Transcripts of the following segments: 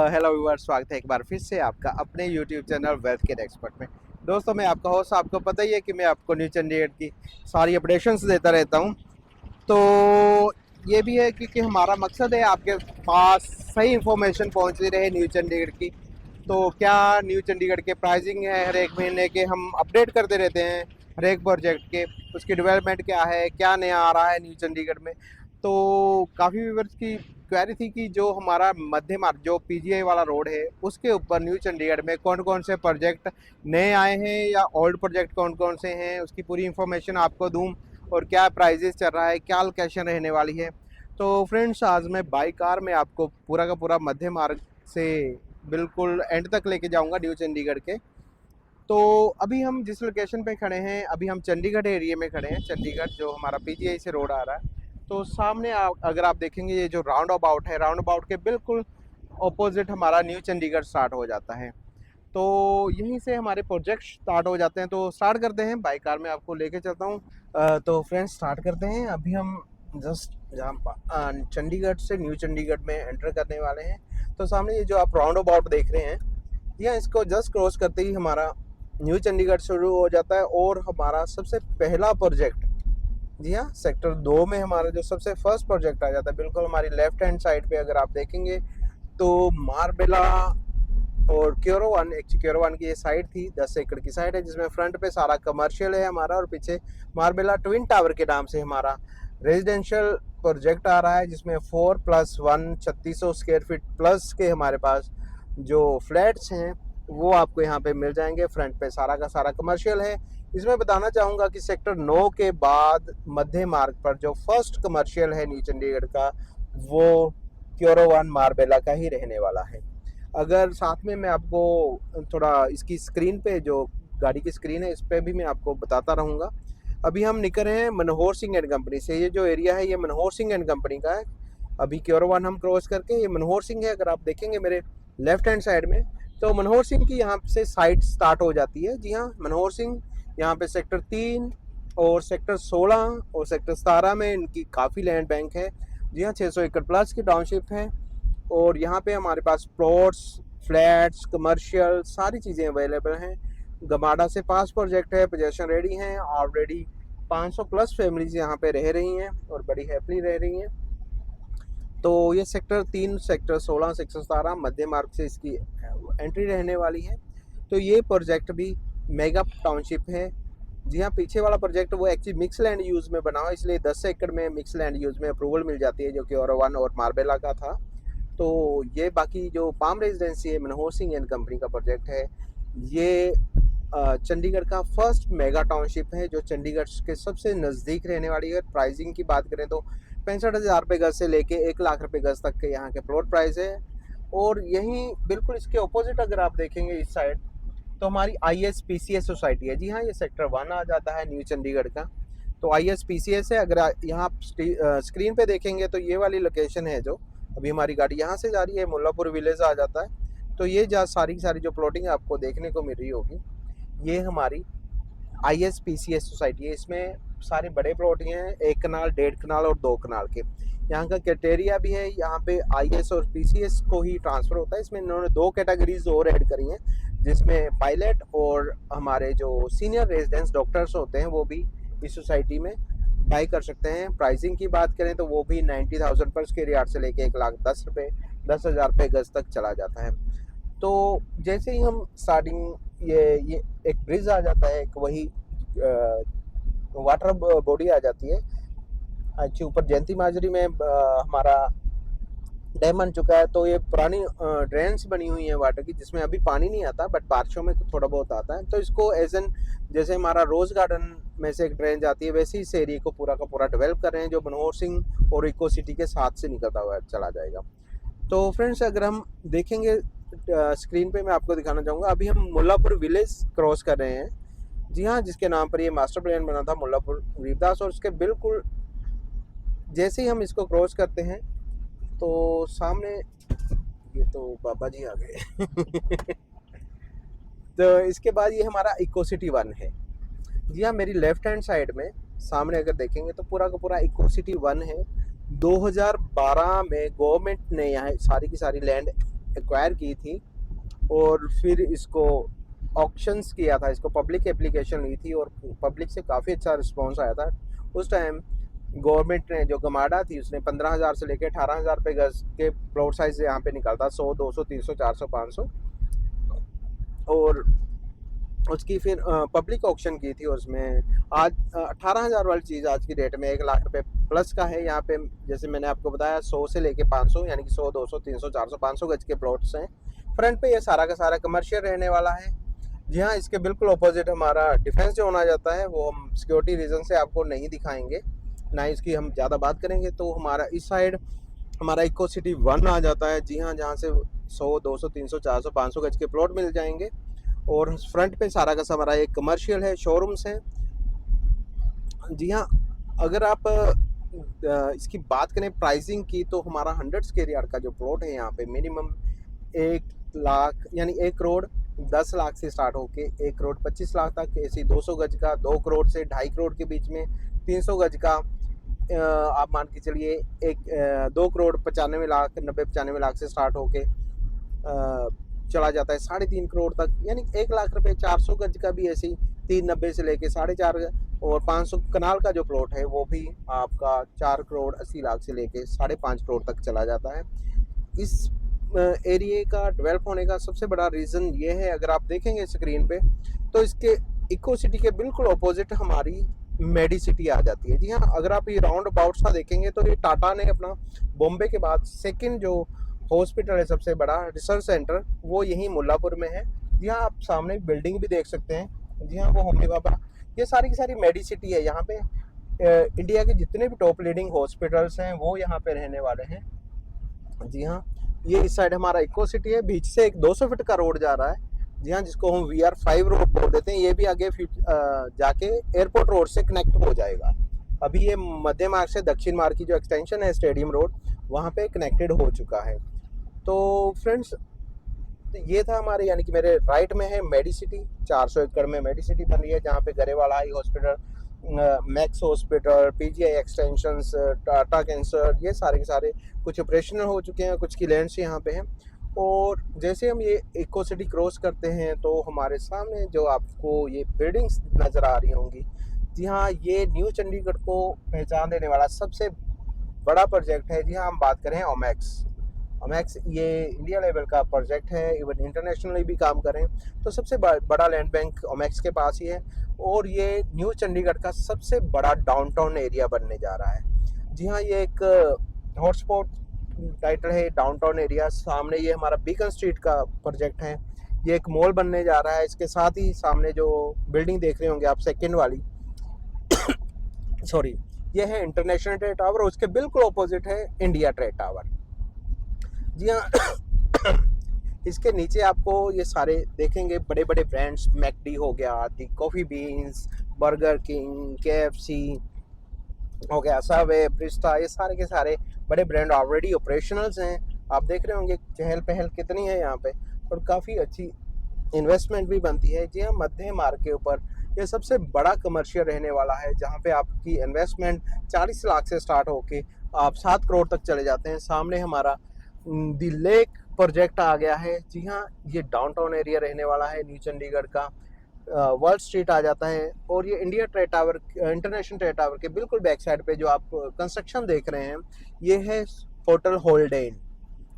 Hello viewers, स्वागत है एक बार फिर से आपका अपने YouTube channel wealth care expert में। दोस्तों, मैं आपका होस्ट, आपको पता ही है कि मैं आपको न्यू चंडीगढ़ की सारी अपडेशंस देता रहता हूं। तो ये भी है क्योंकि हमारा मकसद है आपके पास सही इंफॉर्मेशन पहुंचती रहे न्यू चंडीगढ़ की। तो क्या न्यू चंडीगढ़ के प्राइसिंग है, हर एक महीने के हम अपडेट करते रहते हैं, हर एक प्रोजेक्ट के उसकी डेवलपमेंट क्या है, क्या नया आ रहा है न्यू चंडीगढ़ में। तो काफ़ी व्यूअर्स की क्वेरी थी कि जो हमारा मध्य मार्ग जो पीजीआई वाला रोड है उसके ऊपर न्यू चंडीगढ़ में कौन कौन से प्रोजेक्ट नए आए हैं या ओल्ड प्रोजेक्ट कौन कौन से हैं, उसकी पूरी इन्फॉर्मेशन आपको दूं और क्या प्राइजेस चल रहा है, क्या लोकेशन रहने वाली है। तो फ्रेंड्स, आज मैं बाई कार में आपको पूरा का पूरा मध्य मार्ग से बिल्कुल एंड तक लेके जाऊंगा न्यू चंडीगढ़ के। तो अभी हम जिस लोकेशन पे खड़े हैं, अभी हम चंडीगढ़ एरिया में खड़े हैं। चंडीगढ़ जो हमारा पीजीआई से रोड आ रहा है, तो सामने अगर आप देखेंगे ये जो राउंड अबाउट है, राउंड अबाउट के बिल्कुल ऑपोजिट हमारा न्यू चंडीगढ़ स्टार्ट हो जाता है। तो यहीं से हमारे प्रोजेक्ट स्टार्ट हो जाते हैं। तो स्टार्ट करते हैं, बाई कार में आपको लेके चलता हूँ। तो फ्रेंड्स, स्टार्ट करते हैं। अभी हम जस्ट जहाँ चंडीगढ़ से न्यू चंडीगढ़ में एंटर करने वाले हैं। तो सामने ये जो आप राउंड अबाउट देख रहे हैं, या इसको जस्ट क्रॉस करते ही हमारा न्यू चंडीगढ़ शुरू हो जाता है। और हमारा सबसे पहला प्रोजेक्ट, जी हाँ, सेक्टर 2 में हमारा जो सबसे फर्स्ट प्रोजेक्ट आ जाता है, बिल्कुल हमारी लेफ्ट हैंड साइड पे अगर आप देखेंगे तो मारबेला और क्योरोवन। क्योरोवन की ये साइड थी 10 एकड़ की साइड है, जिसमें फ्रंट पे सारा कमर्शियल है हमारा, और पीछे मारबेला ट्विन टावर के नाम से हमारा रेजिडेंशियल प्रोजेक्ट आ रहा है, जिसमें 4+1 3600 स्क्वायर फीट प्लस के हमारे पास जो फ्लैट्स हैं वो आपको यहाँ पे मिल जाएंगे। फ्रंट पे सारा का सारा कमर्शियल है। इसमें बताना चाहूँगा कि सेक्टर 9 के बाद मध्य मार्ग पर जो फर्स्ट कमर्शियल है न्यू चंडीगढ़ का, वो क्योरोवन मारबेला का ही रहने वाला है। अगर साथ में मैं आपको थोड़ा इसकी स्क्रीन पे, जो गाड़ी की स्क्रीन है, इस पर भी मैं आपको बताता रहूँगा। अभी हम निकल रहे हैं मनोहर सिंह एंड कंपनी से। ये जो एरिया है ये मनोहर सिंह एंड कंपनी का है। अभी क्योरोवन हम क्रॉस करके ये मनोहर सिंह है। अगर आप देखेंगे मेरे लेफ्ट हैंड साइड में, तो मनोहर सिंह की यहाँ से साइट स्टार्ट हो जाती है। जी हाँ, मनोहर सिंह यहाँ पे सेक्टर 3 और सेक्टर 16 और सेक्टर 17 में इनकी काफ़ी लैंड बैंक है। जी हाँ, 600 एकड़ प्लस की टाउनशिप है। और यहाँ पे हमारे पास प्लॉट्स, फ्लैट्स, कमर्शियल सारी चीज़ें अवेलेबल हैं। गमाडा से पास प्रोजेक्ट है, पोजेशन रेडी हैं। ऑलरेडी 500 प्लस फैमिलीज यहाँ पे रह रही हैं और बड़ी हैप्पली रह रही हैं। तो ये सेक्टर 3, सेक्टर 16, सेक्टर 17 मध्य मार्ग से इसकी एंट्री रहने वाली है। तो ये प्रोजेक्ट भी मेगा टाउनशिप है। जी हाँ, पीछे वाला प्रोजेक्ट वो एक्चुअली मिक्स लैंड यूज़ में बना हुआ, इसलिए 10 एकड़ में मिक्स लैंड यूज़ में अप्रूवल मिल जाती है, जो कि क्योरोवन और मारबेला का था। तो ये बाकी जो पाम रेजिडेंसी है, मनोहर सिंह एंड कंपनी का प्रोजेक्ट है, ये चंडीगढ़ का फर्स्ट मेगा टाउनशिप है, जो चंडीगढ़ के सबसे नज़दीक रहने वाली है। प्राइसिंग की बात करें तो 65,000 रुपये गज से लेके 1 लाख रुपये गज तक के यहाँ के प्लॉट प्राइस है। और यहीं बिल्कुल इसके ऑपोजिट अगर आप देखेंगे इस साइड, तो हमारी ISPCS सोसाइटी है। जी हाँ, ये सेक्टर 1 आ जाता है न्यू चंडीगढ़ का। तो ISPCS है। अगर यहाँ आप स्क्रीन पे देखेंगे तो ये वाली लोकेशन है, जो अभी हमारी गाड़ी यहाँ से जा रही है, मुल्लापुर विलेज आ जाता है। तो ये सारी जो प्लॉटिंग आपको देखने को मिल रही होगी, ये हमारी ISPCS सोसाइटी है। इसमें सारे बड़े प्लॉट हैं, 1 कनाल, 1.5 कनाल और 2 कनाल के। यहाँ का क्राइटेरिया भी है, यहाँ पे IS और PCS को ही ट्रांसफ़र होता है। इसमें इन्होंने 2 कैटेगरीज और ऐड करी हैं, जिसमें पायलट और हमारे जो सीनियर रेजिडेंस डॉक्टर्स होते हैं वो भी इस सोसाइटी में बाई कर सकते हैं। प्राइसिंग की बात करें तो वो भी 90,000 पर स्क्वायर यार्ड से लेके 1,10,000 रुपये गज तक चला जाता है। तो जैसे ही हम स्टार्टिंग, ये एक ब्रिज आ जाता है, एक वही वाटर बॉडी आ जाती है। अच्छी ऊपर जयंती माजरी में हमारा डैम बन चुका है। तो ये पुरानी ड्रेन्स बनी हुई हैं वाटर की, जिसमें अभी पानी नहीं आता, बट बारिशों में थोड़ा बहुत आता है। तो इसको एज एन, जैसे हमारा रोज़ गार्डन में से एक ड्रेन जाती है, वैसे ही इस एरिया को पूरा का पूरा डेवलप कर रहे हैं, जो मनोहर सिंह और इको सिटी के साथ से निकलता हुआ चला जाएगा। तो फ्रेंड्स, अगर हम देखेंगे स्क्रीन पे, मैं आपको दिखाना चाहूँगा, अभी हम मुल्लापुर विलेज क्रॉस कर रहे हैं। जी हाँ, जिसके नाम पर ये मास्टर प्लान बना था, मुल्लापुर वीरदास। और उसके बिल्कुल जैसे ही हम इसको क्रॉस करते हैं तो सामने, ये तो बाबा जी आ गए तो इसके बाद ये हमारा इको सिटी 1 है। जी हाँ, मेरी लेफ्ट हैंड साइड में सामने अगर देखेंगे तो पूरा का पूरा इको सिटी 1 है। 2012 में गवर्नमेंट ने यहाँ सारी की सारी लैंड एक्वायर की थी और फिर इसको ऑक्शंस किया था, इसको पब्लिक एप्लीकेशन ली थी और पब्लिक से काफ़ी अच्छा रिस्पॉन्स आया था। उस टाइम गवर्नमेंट ने, जो गमाडा थी, उसने 15,000 से लेकर 18,000 रुपये गज के प्लॉट साइज यहाँ पे निकालता, 100, 200, 300, 400, 500, और उसकी फिर पब्लिक ऑक्शन की थी। उसमें आज 18,000 वाली चीज़ आज की डेट में 1 लाख रुपए प्लस का है। यहाँ पे जैसे मैंने आपको बताया 100 से लेके 500, यानी कि 100, 200, 300, 400, 500 गज के प्लॉट्स हैं। फ्रंट पे ये सारा का सारा कमर्शियल रहने वाला है। जी हाँ, इसके बिल्कुल अपोजिट हमारा डिफेंस जो होना जाता है, वो हम सिक्योरिटी रीज़न से आपको नहीं दिखाएंगे, ना इसकी हम ज़्यादा बात करेंगे। तो हमारा इस साइड हमारा इको सिटी 1 आ जाता है। जी हाँ, जहाँ से 100, 200, 300, 400, 500 गज के प्लॉट मिल जाएंगे। और फ्रंट पे सारा का सारा एक कमर्शियल है, शोरूम्स हैं। जी हाँ, अगर आप इसकी बात करें प्राइसिंग की, तो हमारा 100 स्क्वायर यार्ड का जो प्लॉट है यहाँ पे मिनिमम 1 लाख यानी 1 करोड़ 10 लाख से स्टार्ट होके 1 करोड़ 25 लाख तक, ऐसी 200 गज का 2 करोड़ से 2.5 करोड़ के बीच में, 300 गज का आप मान के चलिए 2 करोड़ 95 लाख 90-95 लाख से स्टार्ट होके चला जाता है 3.5 करोड़ तक, यानी 1 लाख रुपए। 400 गज का भी ऐसे ही 390 से लेके 4.5, और 500 कनाल का जो प्लॉट है वो भी आपका 4 करोड़ 80 लाख से लेके 5.5 करोड़ तक चला जाता है। इस एरिया का डेवलप होने का सबसे बड़ा रीज़न ये है, अगर आप देखेंगे स्क्रीन पे, तो इसके इको सिटी के बिल्कुल अपोजिट हमारी मेडी सिटी आ जाती है। जी हाँ, अगर आप ये राउंड अबाउट सा देखेंगे तो ये टाटा ने अपना बॉम्बे के बाद सेकंड जो हॉस्पिटल है, सबसे बड़ा रिसर्च सेंटर, वो यहीं मुल्लापुर में है। जी हाँ, आप सामने बिल्डिंग भी देख सकते हैं। जी हाँ, वो होमी बाबा, ये सारी की सारी मेडी सिटी है। यहाँ पे इंडिया के जितने भी टॉप लीडिंग हॉस्पिटल्स हैं वो यहाँ पे रहने वाले हैं। जी हाँ, ये इस साइड हमारा इको सिटी है, बीच से एक 200 फीट का रोड जा रहा है। जी हाँ, जिसको हम VR5 रोड बोल देते हैं। ये भी आगे जाके एयरपोर्ट रोड से कनेक्ट हो जाएगा। अभी ये मध्य मार्ग से दक्षिण मार्ग की जो एक्सटेंशन है स्टेडियम रोड, वहाँ पे कनेक्टेड हो चुका है। तो फ्रेंड्स, ये था हमारे, यानी कि मेरे राइट में है मेडी सिटी, 400 एकड़ में मेडी सिटी बन रही है, जहाँ पे Grewal eye hospital, Max hospital, PGI extensions, Tata cancer, ये सारे के सारे कुछ ऑपरेशनल हो चुके हैं, कुछ की लैंड्स यहाँ पे हैं। और जैसे हम ये इको सिटी क्रॉस करते हैं तो हमारे सामने जो आपको ये बिल्डिंग्स नज़र आ रही होंगी, जी हाँ, ये न्यू चंडीगढ़ को पहचान देने वाला सबसे बड़ा प्रोजेक्ट है। जी हाँ, हम बात करें ओमैक्स, ये इंडिया लेवल का प्रोजेक्ट है, इवन इंटरनेशनली भी काम करें तो सबसे बड़ा लैंड बैंक ओमैक्स के पास ही है। और ये न्यू चंडीगढ़ का सबसे बड़ा डाउनटाउन एरिया बनने जा रहा है। जी हाँ, ये एक हॉटस्पॉट टाइटल है डाउनटाउन एरिया। सामने ये हमारा बीकन स्ट्रीट का प्रोजेक्ट है, ये एक मॉल बनने जा रहा है। इसके साथ ही सामने जो बिल्डिंग देख रहे होंगे आप सेकेंड वाली सॉरी, ये है इंटरनेशनल ट्रेड टावर, और उसके बिल्कुल अपोजिट है इंडिया ट्रेड टावर। जी हाँ इसके नीचे आपको ये सारे देखेंगे बड़े बड़े ब्रांड्स, मैकडी हो गया, the coffee beans, Burger King, KFC हो गया, सबवे, ब्रिस्टा, ये सारे के सारे बड़े ब्रांड ऑलरेडी ऑपरेशनल्स हैं। आप देख रहे होंगे चहल पहल कितनी है यहाँ पे, और काफ़ी अच्छी इन्वेस्टमेंट भी बनती है। जी हाँ, मध्य मार्ग के ऊपर ये सबसे बड़ा कमर्शियल रहने वाला है, जहाँ पे आपकी इन्वेस्टमेंट 40 लाख से स्टार्ट होके आप 7 करोड़ तक चले जाते हैं। सामने हमारा दी लेक प्रोजेक्ट आ गया है। जी हाँ, ये डाउनटाउन एरिया रहने वाला है न्यू चंडीगढ़ का। वर्ल्ड स्ट्रीट आ जाता है, और ये India trade tower, international trade tower के बिल्कुल बैक साइड पे जो आप कंस्ट्रक्शन देख रहे हैं, ये है होटल होल्डे इन।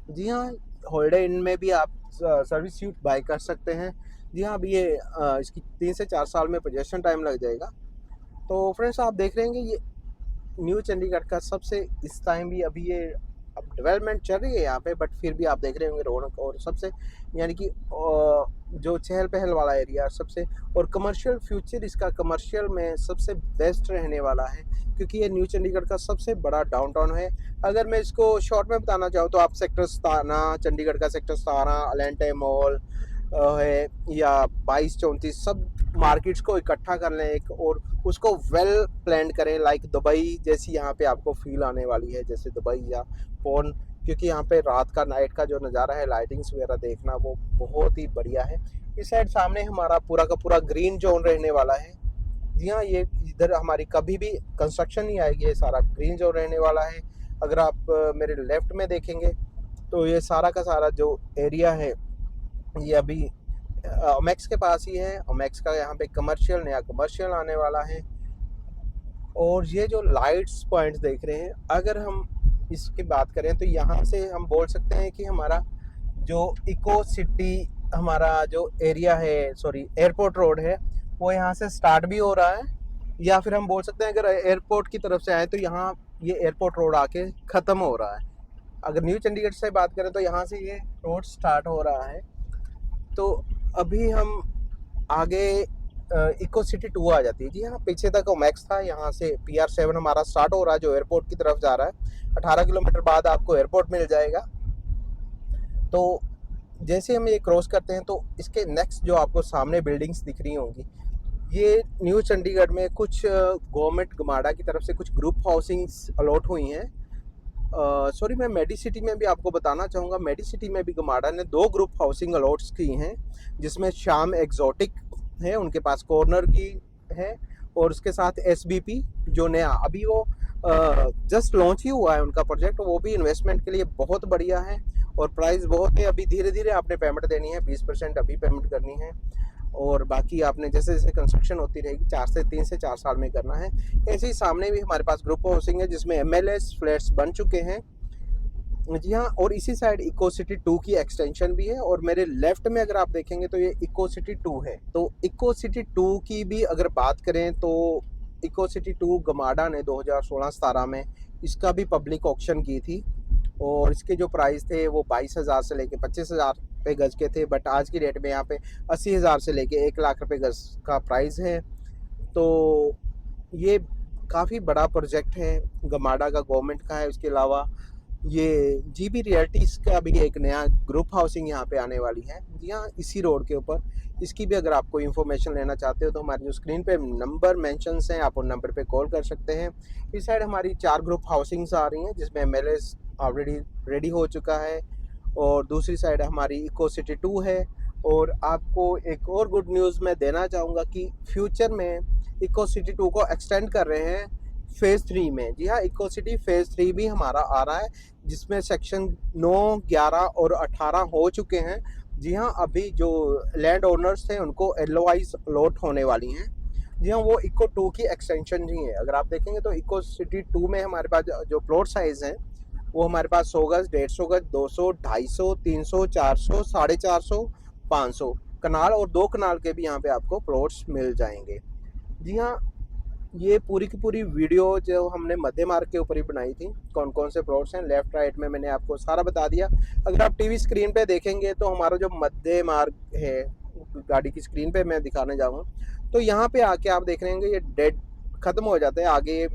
जी हाँ, होल्डे इन में भी आप सर्विस सूट बाय कर सकते हैं। जी हाँ, अभी ये इसकी 3 से 4 साल में पोजेशन टाइम लग जाएगा। तो फ्रेंड्स, आप देख रहे हैं ये न्यू चंडीगढ़ का सबसे, इस टाइम भी अभी ये अब डेवलपमेंट चल रही है यहाँ पे, बट फिर भी आप देख रहे होंगे रौनक, और सबसे यानी कि जो चहल पहल वाला एरिया सबसे, और कमर्शियल फ्यूचर इसका कमर्शियल में सबसे बेस्ट रहने वाला है, क्योंकि ये न्यू चंडीगढ़ का सबसे बड़ा डाउनटाउन है। अगर मैं इसको शॉर्ट में बताना चाहूँ तो आप सेक्टर 17, चंडीगढ़ का सेक्टर 17, अलेंटे मॉल है, या 22-34 सब मार्केट्स को इकट्ठा कर लें एक, और उसको वेल प्लान करें, लाइक दुबई जैसी यहाँ पे आपको फील आने वाली है, जैसे दुबई या फोन, क्योंकि यहाँ पे रात का नाइट का जो नज़ारा है, लाइटिंग्स वगैरह देखना, वो बहुत ही बढ़िया है। इस साइड सामने हमारा पूरा का पूरा ग्रीन जोन रहने वाला है। जी हाँ, ये इधर हमारी कभी भी कंस्ट्रक्शन नहीं आएगी, ये सारा ग्रीन जोन रहने वाला है। अगर आप मेरे लेफ्ट में देखेंगे तो ये सारा का सारा जो एरिया है ये अभी ओमेक्स के पास ही है। ओमेक्स का यहाँ पे नया कमर्शियल आने वाला है। और ये जो लाइट्स पॉइंट्स देख रहे हैं, अगर हम इसकी बात करें तो यहाँ से हम बोल सकते हैं कि हमारा जो इको सिटी हमारा जो एरिया है, सॉरी एयरपोर्ट रोड है, वो यहाँ से स्टार्ट भी हो रहा है। या फिर हम बोल सकते हैं अगर एयरपोर्ट की तरफ से आए तो यहाँ ये एयरपोर्ट रोड आके ख़त्म हो रहा है। अगर न्यू चंडीगढ़ से बात करें तो यहाँ से ये रोड स्टार्ट हो रहा है। तो अभी हम आगे इको सिटी 2 आ जाती है। जी हाँ, पीछे तक ओमेक्स था, यहाँ से PR7 हमारा स्टार्ट हो रहा है जो एयरपोर्ट की तरफ जा रहा है। 18 किलोमीटर बाद आपको एयरपोर्ट मिल जाएगा। तो जैसे हम ये क्रॉस करते हैं तो इसके नेक्स्ट जो आपको सामने बिल्डिंग्स दिख रही होंगी, ये न्यू चंडीगढ़ में कुछ गवर्नमेंट गमाडा की तरफ से कुछ ग्रुप हाउसिंग्स अलॉट हुई हैं। सॉरी, मैं मेडी सिटी में भी आपको बताना चाहूँगा, मेडी सिटी में भी गमाडा ने 2 ग्रुप हाउसिंग अलॉट्स की हैं, जिसमें शाम एग्जॉटिक है, उनके पास कॉर्नर की है, और उसके साथ SBP जो नया अभी वो जस्ट लॉन्च ही हुआ है उनका प्रोजेक्ट, वो भी इन्वेस्टमेंट के लिए बहुत बढ़िया है और प्राइस बहुत है। अभी धीरे धीरे आपने पेमेंट देनी है, 20% अभी पेमेंट करनी है और बाकी आपने जैसे जैसे कंस्ट्रक्शन होती रहेगी 3 से 4 साल में करना है। ऐसे ही सामने भी हमारे पास ग्रुप हाउसिंग है जिसमें MLS फ्लैट्स बन चुके हैं। जी हाँ, और इसी साइड इको सिटी 2 की एक्सटेंशन भी है और मेरे लेफ्ट में अगर आप देखेंगे तो ये इको सिटी 2 है। तो इको सिटी 2 की भी अगर बात करें तो इको सिटी 2 गमाडा ने 2016-17 में इसका भी पब्लिक ऑक्शन की थी और इसके जो प्राइस थे वो 22,000 से लेके 25,000 रुपये गज के थे, बट आज की डेट में यहाँ पे 80,000 से लेके 1 लाख रुपये गज का प्राइस है। तो ये काफ़ी बड़ा प्रोजेक्ट है, गमाडा का गवर्नमेंट का है। उसके अलावा ये GB रियल्टीज़ का भी एक नया ग्रुप हाउसिंग यहाँ पे आने वाली है, जी हाँ, इसी रोड के ऊपर। इसकी भी अगर आप कोई इन्फॉर्मेशन लेना चाहते हो तो हमारे जो स्क्रीन पे नंबर मेंशंस हैं, आप उन नंबर पे कॉल कर सकते हैं। इस साइड हमारी 4 ग्रुप हाउसिंग्स आ रही हैं जिसमें MLS ऑलरेडी रेडी हो चुका है और दूसरी साइड हमारी इको सिटी 2 है। और आपको एक और गुड न्यूज़ मैं देना चाहूँगा कि फ्यूचर में इको सिटी 2 को एक्सटेंड कर रहे हैं फेज़ 3 में। जी हाँ, इको सिटी फेज़ 3 भी हमारा आ रहा है जिसमें सेक्शन 9, 11 और 18 हो चुके हैं। जी हाँ, अभी जो लैंड ओनर्स थे उनको LOIs अलॉट होने वाली हैं। जी हाँ, वो इको 2 की एक्सटेंशन ही है। अगर आप देखेंगे तो इको सिटी 2 में हमारे पास जो प्लॉट साइज़ हैं वो हमारे पास 100 गज, 150 गज, 200, 250, 300, 400, 450, 500 कनाल और 2 कनाल के भी यहाँ पे आपको प्लॉट्स मिल जाएंगे। जी हाँ, ये पूरी की पूरी वीडियो जो हमने मध्य मार्ग के ऊपर ही बनाई थी, कौन कौन से प्लॉट्स हैं लेफ़्ट राइट में, मैंने आपको सारा बता दिया। अगर आप टीवी स्क्रीन पे देखेंगे तो हमारा जो मध्य मार्ग है गाड़ी की स्क्रीन पे मैं दिखाने जाऊँगा, तो यहाँ पे आके आप देख रहे हैं ये डेड ख़त्म हो जाता है। आगे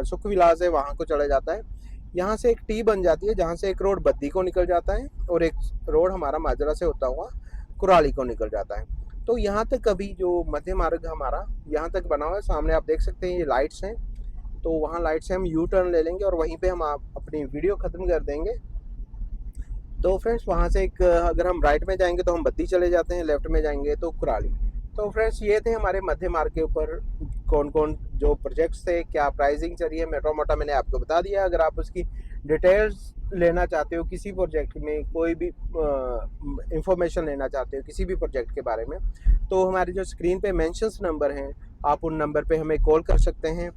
सुख विलास है, वहाँ को चला जाता है। यहाँ से एक T बन जाती है जहाँ से एक रोड बद्दी को निकल जाता है और एक रोड हमारा माजरा से होता हुआ कुराली को निकल जाता है। तो यहाँ तक अभी जो मध्य मार्ग हमारा यहाँ तक बना हुआ है, सामने आप देख सकते हैं ये लाइट्स हैं, तो वहाँ लाइट से हम यू टर्न ले लेंगे और वहीं पे हम अपनी वीडियो ख़त्म कर देंगे। तो फ्रेंड्स वहाँ से एक अगर हम राइट में जाएंगे तो हम बद्दी चले जाते हैं, लेफ्ट में जाएंगे तो कुराली। तो फ्रेंड्स ये थे हमारे मध्य मार्ग के ऊपर कौन कौन जो प्रोजेक्ट्स थे, क्या प्राइसिंग चल रही है, मोटा मोटा मैंने आपको बता दिया। अगर आप उसकी डिटेल्स लेना चाहते हो, किसी प्रोजेक्ट में कोई भी इंफॉर्मेशन लेना चाहते हो किसी भी प्रोजेक्ट के बारे में, तो हमारे जो स्क्रीन पे मेंशंस नंबर हैं, आप उन नंबर पे हमें कॉल कर सकते हैं।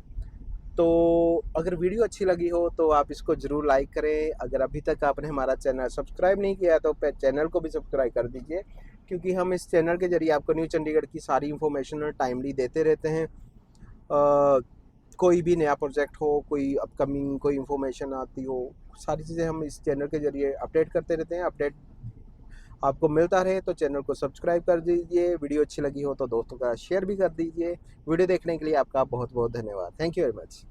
तो अगर वीडियो अच्छी लगी हो तो आप इसको ज़रूर लाइक करें। अगर अभी तक आपने हमारा चैनल सब्सक्राइब नहीं किया है तो चैनल को भी सब्सक्राइब कर दीजिए, क्योंकि हम इस चैनल के ज़रिए आपको न्यू चंडीगढ़ की सारी इन्फॉर्मेशन टाइमली देते रहते हैं। कोई भी नया प्रोजेक्ट हो, कोई अपकमिंग कोई इन्फॉर्मेशन आती हो, सारी चीज़ें हम इस चैनल के ज़रिए अपडेट करते रहते हैं। अपडेट आपको मिलता रहे तो चैनल को सब्सक्राइब कर दीजिए। वीडियो अच्छी लगी हो तो दोस्तों का शेयर भी कर दीजिए। वीडियो देखने के लिए आपका बहुत बहुत धन्यवाद। Thank you very much.